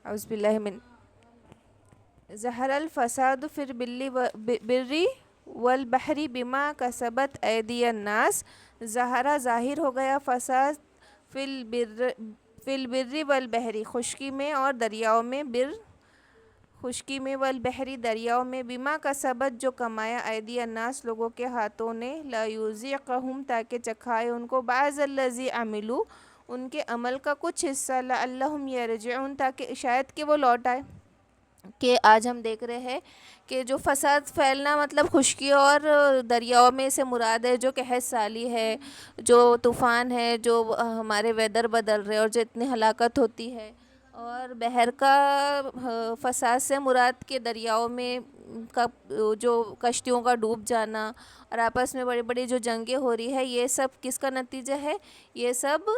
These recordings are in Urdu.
اعوذ باللہ من ظہر الفساد فی البر والبحر بما کسبت ایدی الناس. ظہرا ظاہر ہو گیا، فساد فی البر والبحر خشکی میں اور دریاؤں میں، خشکی میں، والبحری دریاؤں میں، بما کسبت جو کمایا، ایدی الناس لوگوں کے ہاتھوں نے، لیذیقہم تاکہ چکھائے ان کو، بعض الذی عملوا ان کے عمل کا کچھ حصہ، لعلہم یرجعون تاکہ شاید کہ وہ لوٹ آئے. کہ آج ہم دیکھ رہے ہیں کہ جو فساد پھیلنا مطلب خشکی اور دریاؤں میں سے مراد ہے، جو قحط سالی ہے، جو طوفان ہے، جو ہمارے ویدر بدل رہے اور جو اتنی ہلاکت ہوتی ہے. اور بحر کا فساد سے مراد کے دریاؤں میں جو کشتیوں کا ڈوب جانا اور آپس میں بڑی بڑی جو جنگیں ہو رہی ہے، یہ سب کس کا نتیجہ ہے؟ یہ سب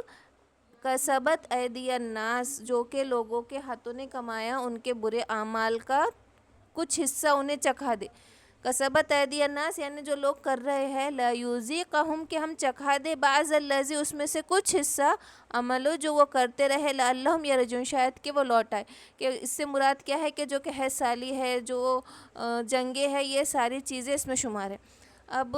کسبت ایدی الناس جو کہ لوگوں کے ہاتھوں نے کمایا، ان کے برے اعمال کا کچھ حصہ انہیں چکھا دے. کسبت ایدی الناس یعنی جو لوگ کر رہے ہیں، لیذیقہم کہ ہم چکھا دے، بعض الذی اس میں سے کچھ حصہ، عملو جو وہ کرتے رہے، لعلہم یرجعون شاید کہ وہ لوٹ آئے. کہ اس سے مراد کیا ہے کہ جو قحط سالی ہے، جو جنگیں ہے، یہ ساری چیزیں اس میں شمار ہے. اب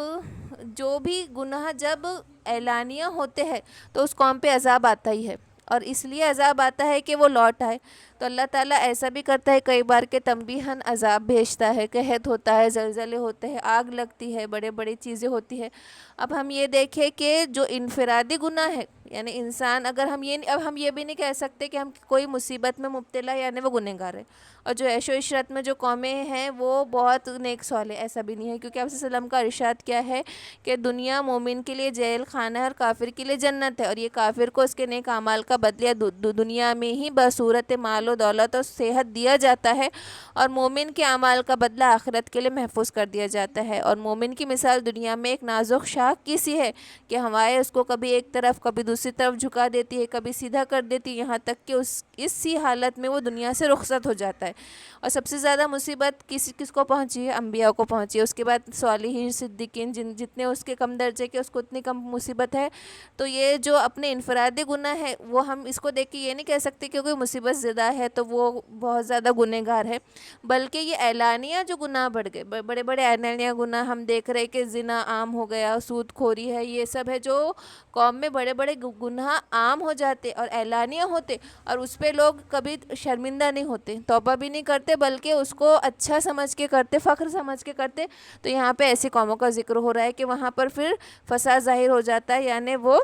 جو بھی گناہ جب اعلانیہ ہوتے ہیں تو اس قوم پہ عذاب آتا ہی ہے، اور اس لیے عذاب آتا ہے کہ وہ لوٹ آئے. تو اللہ تعالیٰ ایسا بھی کرتا ہے کئی بار کہ تنبیہاً عذاب بھیجتا ہے، قحط ہوتا ہے، زلزلے ہوتے ہیں، آگ لگتی ہے، بڑے بڑی چیزیں ہوتی ہے. اب ہم یہ دیکھیں کہ جو انفرادی گناہ ہے، یعنی انسان اگر ہم یہ بھی نہیں کہہ سکتے کہ ہم کوئی مصیبت میں مبتلا یعنی وہ گنہگار ہے، اور جو عیش و عشرت میں جو قومیں ہیں وہ بہت نیک صالح، ایسا بھی نہیں ہے. کیونکہ آپ صلی اللہ علیہ وسلم کا ارشاد کیا ہے کہ دنیا مومن کے لیے جیل خانہ ہے اور کافر کے لیے جنت ہے، اور یہ کافر کو اس کے نیک اعمال کا بدلہ دنیا میں ہی بصورت مال و دولت اور صحت دیا جاتا ہے، اور مومن کے اعمال کا بدلہ آخرت کے لیے محفوظ کر دیا جاتا ہے. اور مومن کی مثال دنیا میں ایک نازک شاخ کی سی ہے کہ ہوائیں اس کو کبھی ایک طرف کبھی دوسری طرف جھکا دیتی ہے، کبھی سیدھا کر دیتی ہے، یہاں تک کہ اسی حالت میں وہ دنیا سے رخصت ہو جاتا ہے. اور سب سے زیادہ مصیبت کس کو پہنچی ہے؟ انبیاء کو پہنچی ہے. اس کے بعد صالحین، صدیقین، جتنے اس کے کم درجے کے اس کو اتنی کم مصیبت ہے. تو یہ جو اپنے انفرادی گناہ ہے وہ ہم اس کو دیکھ کے یہ نہیں کہہ سکتے کہ کوئی مصیبت زدہ ہے تو وہ بہت زیادہ گنہگار ہے، بلکہ یہ اعلانیہ جو گناہ بڑھ گئے، بڑے بڑے اعلانیہ گناہ ہم دیکھ رہے کہ زنا عام ہو گیا، سود خوری ہے، یہ سب ہے جو قوم میں بڑے بڑے گناہ عام ہو جاتے اور اعلانیہ ہوتے، اور اس پہ لوگ کبھی شرمندہ نہیں ہوتے، توبہ بھی نہیں کرتے، بلکہ اس کو اچھا سمجھ کے کرتے، فخر سمجھ کے کرتے. تو یہاں پہ ایسی قوموں کا ذکر ہو رہا ہے کہ وہاں پر پھر فساد ظاہر ہو جاتا ہے، یعنی وہ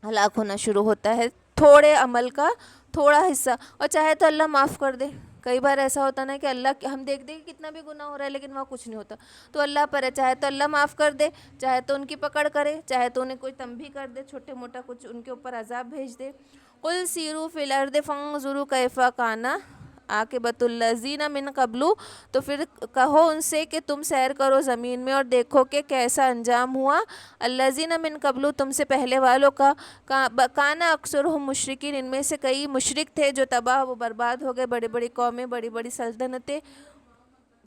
ہلاک ہونا شروع ہوتا ہے تھوڑے عمل کا تھوڑا حصہ. اور چاہے تو اللہ معاف کر دے. کئی بار ایسا ہوتا نا کہ اللہ ہم دیکھتے ہیں کہ کتنا بھی گناہ ہو رہا ہے لیکن وہاں کچھ نہیں ہوتا، تو اللہ پر ہے، چاہے تو اللہ معاف کر دے، چاہے تو ان کی پکڑ کرے، چاہے تو انہیں کوئی تنبیہ کر دے، چھوٹے موٹا کچھ ان کے اوپر عذاب بھیج دے. قل سیروا فی الارض فانظروا کیف کان عاقبۃ الذین من قبل. تو پھر کہو ان سے کہ تم سیر کرو زمین میں اور دیکھو کہ کیسا انجام ہوا الذین من قبل، تم سے پہلے والوں کا. کان اکثرہم مشرکین، ان میں سے کئی مشرک تھے جو تباہ و برباد ہو گئے، بڑی بڑی قومیں، بڑی بڑی سلطنتیں.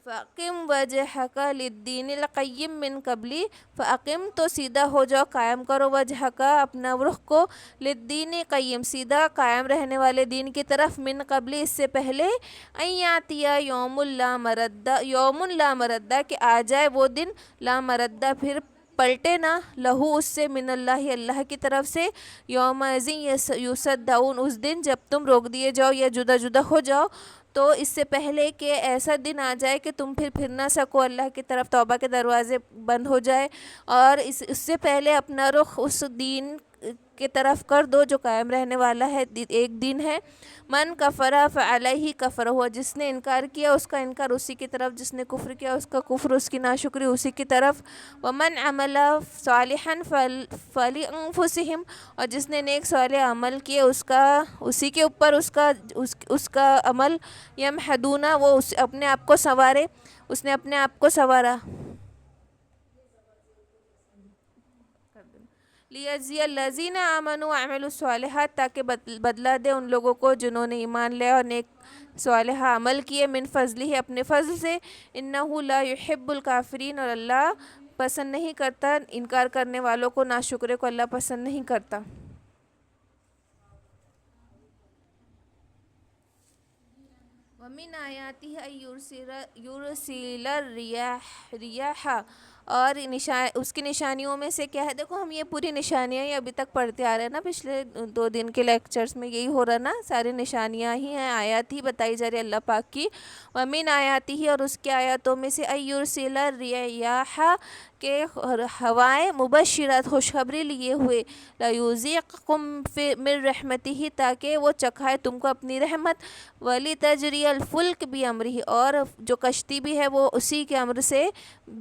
فَأَقِمْ وَجْهَكَ لِلدِّينِ الْقَيِّمِ مِنْ قَبْلِ. فَأَقِمْ تو سیدھا ہو جاؤ، قائم کرو، وجہک اپنا رخ کو، لِلدِّينِ قیم سیدھا قائم رہنے والے دین کی طرف، من قبل اس سے پہلے، ان یاتی یوم لا مرد، یوم لا مرد کہ آ جائے وہ دن، لا مرد پھر پلٹے نہ، لہو اس سے، من اللہ اللہ کی طرف سے، یوم یصدعون اس دن جب تم روک دیے جاؤ یا جدا جدا ہو جاؤ. تو اس سے پہلے کہ ایسا دن آ جائے کہ تم پھر نہ سکو اللہ کی طرف، توبہ کے دروازے بند ہو جائے، اور اس سے پہلے اپنا رخ اس دین کی طرف کر دو جو قائم رہنے والا ہے، ایک دن ہے. من کفر فعلیہ کفر، ہوا جس نے انکار کیا اس کا انکار اسی کی طرف، جس نے کفر کیا اس کا کفر، اس کی ناشکری اسی کی طرف. ومن عمل صالحا فلانفسہم، اور جس نے نیک صالح عمل کیے اس کا اسی کے اوپر اس کا عمل، یمحدون وہ اپنے آپ کو سنوارے، اس نے اپنے آپ کو سنوارا. لیجزی الذین آمنوا وعملوا الصالحات تاکہ بدلہ دے ان لوگوں کو جنہوں نے ایمان لیا اور نیک صالحہ عمل کیے، من فضلہ اپنے فضل سے، انہ لا یحب الکافرین اور اللہ پسند نہیں کرتا انکار کرنے والوں کو، ناشکرے کو اللہ پسند نہیں کرتا. ومن آیاتی ہے یورسل ریاح اور اس کی نشانیوں میں سے کیا ہے؟ دیکھو ہم یہ پوری نشانیاں ہی ابھی تک پڑھتے آ رہے ہیں نا، پچھلے 2 دن کے لیکچرز میں یہی ہو رہا نا، ساری نشانیاں ہی ہیں، آیات ہی بتائی جا رہی ہے اللہ پاک کی. ومن آیاتی ہی اور اس کی آیاتوں میں سے یورسل ریاح کہ ہوائیں مبشرات خوشخبری لیے ہوئے، لیذیقکم من رحمتہ تاکہ وہ چکھائے تم کو اپنی رحمت، وَلِتَجْرِيَ الْفُلْكُ بِأَمْرِهِ اور جو کشتی بھی ہے وہ اسی کے امر سے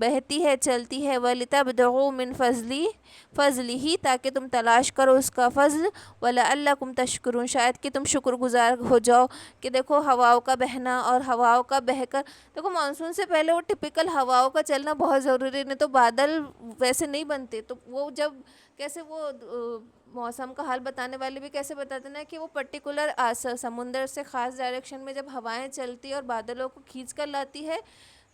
بہتی ہے چلتی ہے، وَلِتَبْتَغُوا مِنْ فَضْلِهِ تاکہ تم تلاش کرو اس کا فضل، وَلَعَلَّكُمْ تَشْكُرُونَ شاید کہ تم شکر گزار ہو جاؤ. کہ دیکھو ہواؤں کا بہنا اور ہواؤں کا بہہ کر، دیکھو مانسون سے پہلے وہ ٹپیکل ہواؤں کا چلنا بہت ضروری، نہیں تو بادل ویسے نہیں بنتے. تو وہ جب کیسے وہ موسم کا حال بتانے والے بھی کیسے بتاتے نا کہ وہ پرٹیکولر سمندر سے خاص ڈائریکشن میں جب ہوائیں چلتی اور بادلوں کو کھینچ کر لاتی ہے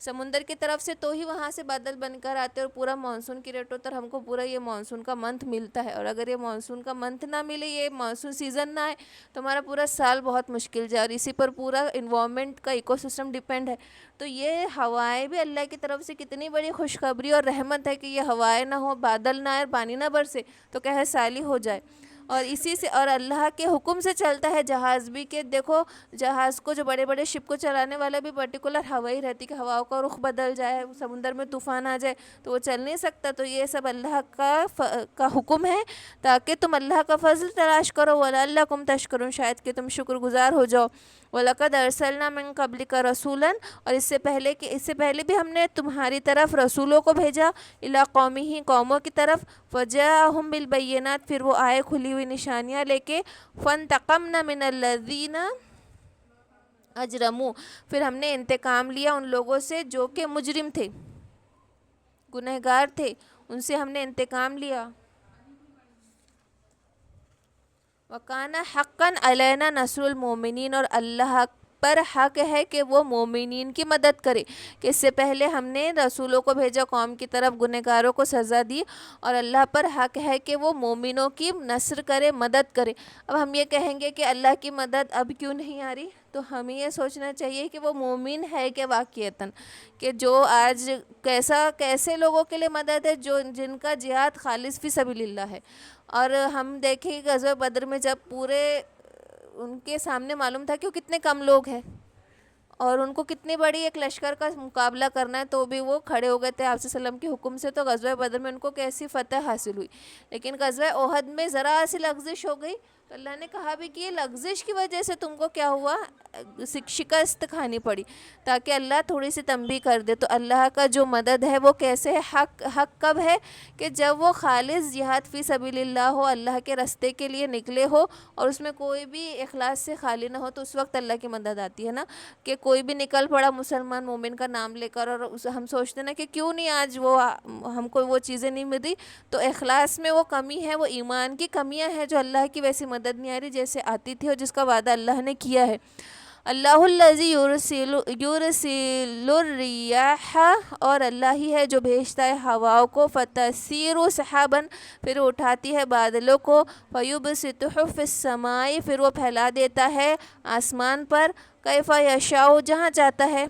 سمندر کی طرف سے، تو ہی وہاں سے بادل بن کر آتے اور پورا مانسون کریٹ ہوتا اور ہم کو پورا یہ مانسون کا منتھ ملتا ہے. اور اگر یہ مانسون کا منتھ نہ ملے، یہ مانسون سیزن نہ آئے، تو ہمارا پورا سال بہت مشکل جائے، اور اسی پر پورا انوائرمنٹ کا ایکو سسٹم ڈیپینڈ ہے. تو یہ ہوائیں بھی اللہ کی طرف سے کتنی بڑی خوشخبری اور رحمت ہے کہ یہ ہوائیں نہ ہو، بادل نہ آئے، پانی نہ برسے تو قحط سالی ہو جائے. اور اسی سے اور اللہ کے حکم سے چلتا ہے جہاز بھی، کہ دیکھو جہاز کو جو بڑے بڑے شپ کو چلانے والا بھی پرٹیکولر ہوا ہی رہتی کہ ہواؤں کا رخ بدل جائے، سمندر میں طوفان آ جائے تو وہ چل نہیں سکتا. تو یہ سب اللہ کا حکم ہے تاکہ تم اللہ کا فضل تلاش کرو، وَلَعَلَّكُمْ تَشْكُرُونَ شاید کہ تم شکر گزار ہو جاؤ. وَلَقَدْ أَرْسَلْنَا مِن قَبْلِكَ رَسُولًا اور اس سے پہلے بھی ہم نے تمہاری طرف رسولوں کو بھیجا، إِلَىٰ قَوْمِهِ قوموں کی طرف، فَجَاءَهُم بِالْبَيِّنَاتِ پھر وہ آئے کھلی ہوئی نشانیاں لے کے، فَانْتَقَمْنَا مِنَ الَّذِينَ اجرموا پھر ہم نے انتقام لیا ان لوگوں سے جو کہ مجرم تھے، گنہگار تھے، ان سے ہم نے انتقام لیا. وَكَانَ حَقًّا عَلَيْنَا نَصْرُ الْمُؤْمِنِينَ اور اللہ پر حق ہے کہ وہ مومنین کی مدد کرے. کہ اس سے پہلے ہم نے رسولوں کو بھیجا قوم کی طرف، گنہگاروں کو سزا دی، اور اللہ پر حق ہے کہ وہ مومنوں کی نصر کرے، مدد کرے. اب ہم یہ کہیں گے کہ اللہ کی مدد اب کیوں نہیں آ رہی؟ تو ہمیں یہ سوچنا چاہیے کہ وہ مومن ہے کہ واقعتاً، کہ جو آج کیسے لوگوں کے لیے مدد ہے جن کا جہاد خالص فی سبیل اللہ ہے. اور ہم دیکھیں غزوہ بدر میں جب پورے ان کے سامنے معلوم تھا کہ وہ کتنے کم لوگ ہیں اور ان کو کتنی بڑی ایک لشکر کا مقابلہ کرنا ہے، تو بھی وہ کھڑے ہو گئے تھے آپ صلی اللہ علیہ وسلم کے حکم سے. تو غزوہ بدر میں ان کو کیسی فتح حاصل ہوئی. لیکن غزوہ احد میں ذرا سی لغزش ہو گئی تو اللہ نے کہا بھی کہ یہ لغزش کی وجہ سے تم کو کیا ہوا، شکست کھانی پڑی، تاکہ اللہ تھوڑی سی تنبیہ کر دے. تو اللہ کا جو مدد ہے وہ کیسے ہے؟ حق کب ہے؟ کہ جب وہ خالص جہاد فی سبیل اللہ ہو، اللہ کے راستے کے لیے نکلے ہو اور اس میں کوئی بھی اخلاص سے خالی نہ ہو، تو اس وقت اللہ کی مدد آتی ہے نا. کہ کوئی بھی نکل پڑا مسلمان مومن کا نام لے کر، اور ہم سوچتے نا کہ کیوں نہیں آج وہ ہم کو وہ چیزیں نہیں مل رہی، تو اخلاص میں وہ کمی ہے، وہ ایمان کی کمیاں ہیں جو اللہ کی ویسی مدد نہیں آ رہی جیسے آتی تھی اور جس کا وعدہ اللہ نے کیا ہے. اللہ الذی یرسل الریاح اور اللہ ہی ہے جو بھیجتا ہے ہواؤں کو، فتسیر سحابا پھر اٹھاتی ہے بادلوں کو، فیبسطہ فی السماء پھر وہ پھیلا دیتا ہے آسمان پر، کیف یشاء جہاں چاہتا ہے،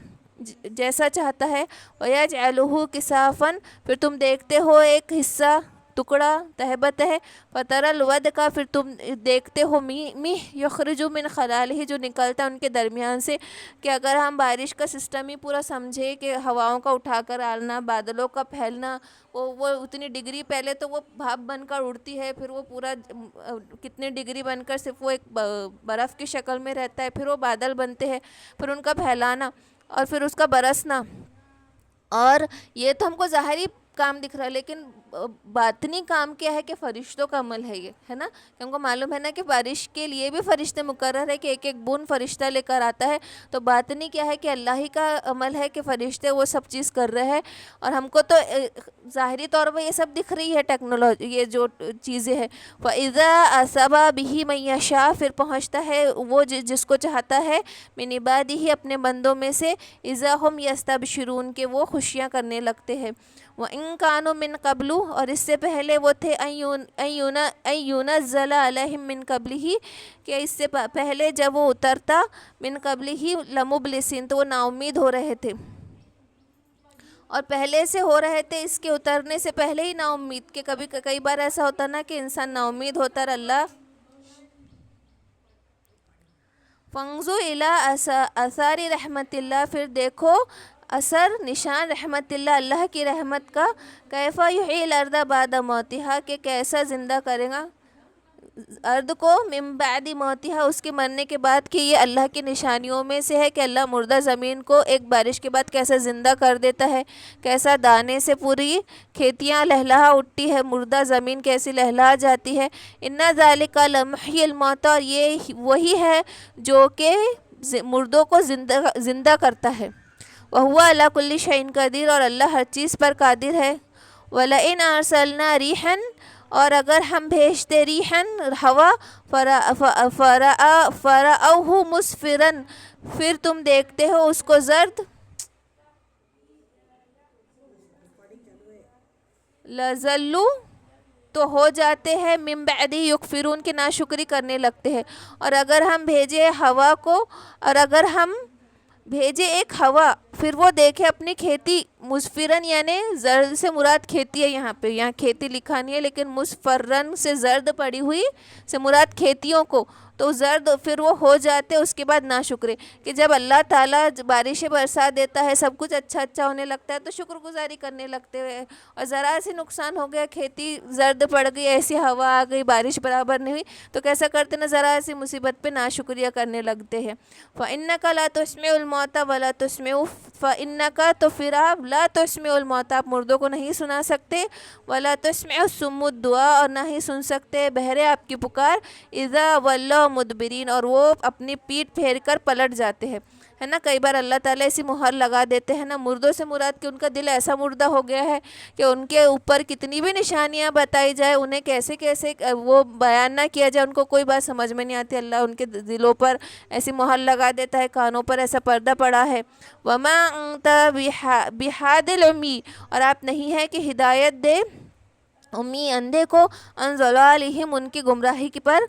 جیسا چاہتا ہے، ویجعلہ کسافا پھر تم دیکھتے ہو ایک حصہ ٹکڑا تہبت ہے، فتر الود کا پھر تم دیکھتے ہو میہ یخرج من خلالہ جو نکلتا ان کے درمیان سے. کہ اگر ہم بارش کا سسٹم ہی پورا سمجھے کہ ہواؤں کا اٹھا کر آنا، بادلوں کا پھیلنا، وہ اتنی ڈگری پہلے تو وہ بھاپ بن کر اڑتی ہے، پھر وہ پورا کتنی ڈگری بن کر صرف وہ ایک برف کی شکل میں رہتا ہے، پھر وہ بادل بنتے ہیں، پھر ان کا پھیلانا اور پھر اس کا برسنا. اور یہ تو ہم کو ظاہری کام دکھ رہا ہے، لیکن باطنی کام کیا ہے کہ فرشتوں کا عمل ہے یہ، ہے نا. کہ ہم کو معلوم ہے نا کہ بارش کے لیے بھی فرشتے مقرر ہے کہ ایک ایک بون فرشتہ لے کر آتا ہے. تو باطنی کیا ہے کہ اللہ ہی کا عمل ہے کہ فرشتے وہ سب چیز کر رہے ہیں، اور ہم کو تو ظاہری طور پر یہ سب دکھ رہی ہے ٹیکنالوجی، یہ جو چیزیں ہیں. وَإِذَا أَصَابَ بِهِ مَن يَشَاءُ پھر پہنچتا ہے وہ جس کو چاہتا ہے، مِنْ عِبَادِهِ اپنے بندوں میں سے، إِذَا هُمْ يَسْتَبْشِرُونَ کہ وہ خوشیاں کرنے لگتے ہیں. وَإِن كَانُوا مِن قَبْلُ اور اس سے پہلے وہ تھے أَن يُنَزَّلَ عَلَيْهِم مِن قَبْلِهِ کہ اس سے پہلے جب وہ اترتا من قبلہ لمبلسین تو وہ نا امید ہو رہے تھے، اور پہلے سے ہو رہے تھے اس کے اترنے سے پہلے ہی نا امید، کہ کئی بار ایسا ہوتا نا کہ انسان نا امید ہوتا ہے اللہ فَانظُرْ إِلَىٰ آثَارِ رحمت اللہ پھر دیکھو اثر نشان رحمت اللہ کی رحمت کا، کیف یحیی الارض بعد موتہا کہ کیسا زندہ کرے گا ارض کو من بعد موتہا اس کے مرنے کے بعد، کہ یہ اللہ کی نشانیوں میں سے ہے کہ اللہ مردہ زمین کو ایک بارش کے بعد کیسا زندہ کر دیتا ہے، کیسا دانے سے پوری کھیتیاں لہلہا اٹھتی ہے، مردہ زمین کیسی لہلہا جاتی ہے۔ ان ذالک لمحیی الموتیٰ اور یہ وہی ہے جو کہ مردوں کو زندہ کرتا ہے، وَهُوَ عَلَىٰ كُلِّ شَيْءٍ قدیر اور اللہ ہر چیز پر قادر ہے۔ وَلَئِنْ أَرْسَلْنَا رِيحًا اور اگر ہم بھیجتے ریحًا ہوا فَرَأَوْهُ مُصْفِرًا پھر تم دیکھتے ہو اس کو زرد، لَظَلُّوا تو ہو جاتے ہیں من بعد یکفرون کے ناشکری کرنے لگتے ہیں۔ اور اگر ہم بھیجے ہوا کو، اور اگر ہم بھیجے ایک ہوا پھر وہ دیکھے اپنی کھیتی مصفرن یعنی زرد سے مراد کھیتی ہے، یہاں کھیتی لکھا نہیں ہے لیکن مصفرن سے زرد پڑی ہوئی سے مراد کھیتیوں کو، تو زرد پھر وہ ہو جاتے اس کے بعد ناشکرے، کہ جب اللہ تعالیٰ بارشیں برسا دیتا ہے سب کچھ اچھا ہونے لگتا ہے تو شکر گزاری کرنے لگتے ہوئے، اور ذرا سی نقصان ہو گیا کھیتی زرد پڑ گئی، ایسی ہوا آ گئی بارش برابر نہیں ہوئی تو کیسا کرتے نا ذرا سی مصیبت پہ ناشکریہ کرنے لگتے ہیں۔ فَإِنَّكَ لَا تُسْمِعُ الْمَوْتَىٰ وَلَا تُسْمِعُ فَإِنَّكَ تو پھر آپ لَا تُسْمِعُ الْمَوْتَىٰ آپ مردوں کو نہیں سنا سکتے، وَلَا تُسْمِعُ الصُّمَّ الدُّعَاء اور نہ ہی سن سکتے بہرے آپ کی پکار، اِذَا وَلَّوْا مُدْبِرِينَ اور وہ اپنی پیٹھ پھیر کر پلٹ جاتے ہیں، ہے نا۔ کئی بار اللہ تعالیٰ ایسی مہر لگا دیتے ہیں نا مردوں سے مراد کہ ان کا دل ایسا مردہ ہو گیا ہے کہ ان کے اوپر کتنی بھی نشانیاں بتائی جائے انہیں کیسے وہ بیان نہ کیا جائے، ان کو کوئی بات سمجھ میں نہیں آتی، اللہ ان کے دلوں پر ایسی مہر لگا دیتا ہے، کانوں پر ایسا پردہ پڑا ہے۔ وَمَا أَنْتَ بِهَادِ الْعُمْيِ اور آپ نہیں ہے کہ ہدایت دے امی اندھے کو، عن ضلالہم ان کی گمراہی پر،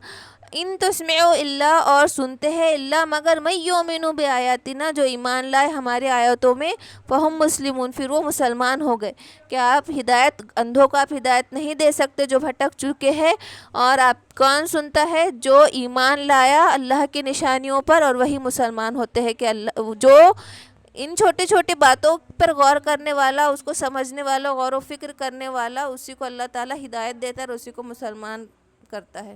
ان تسمعوا الا اور سنتے ہیں الا مگر من یؤمن بآیاتنا جو ایمان لائے ہمارے آیتوں میں، فہم مسلمون پھر وہ مسلمان ہو گئے، کہ آپ ہدایت اندھوں کو آپ ہدایت نہیں دے سکتے جو بھٹک چکے ہیں، اور آپ کون سنتا ہے جو ایمان لایا اللہ کی نشانیوں پر اور وہی مسلمان ہوتے ہیں، کہ اللہ جو ان چھوٹی چھوٹی باتوں پر غور کرنے والا، اس کو سمجھنے والا، غور و فکر کرنے والا، اسی کو اللہ تعالیٰ ہدایت دیتا ہے اور اسی کو مسلمان کرتا ہے۔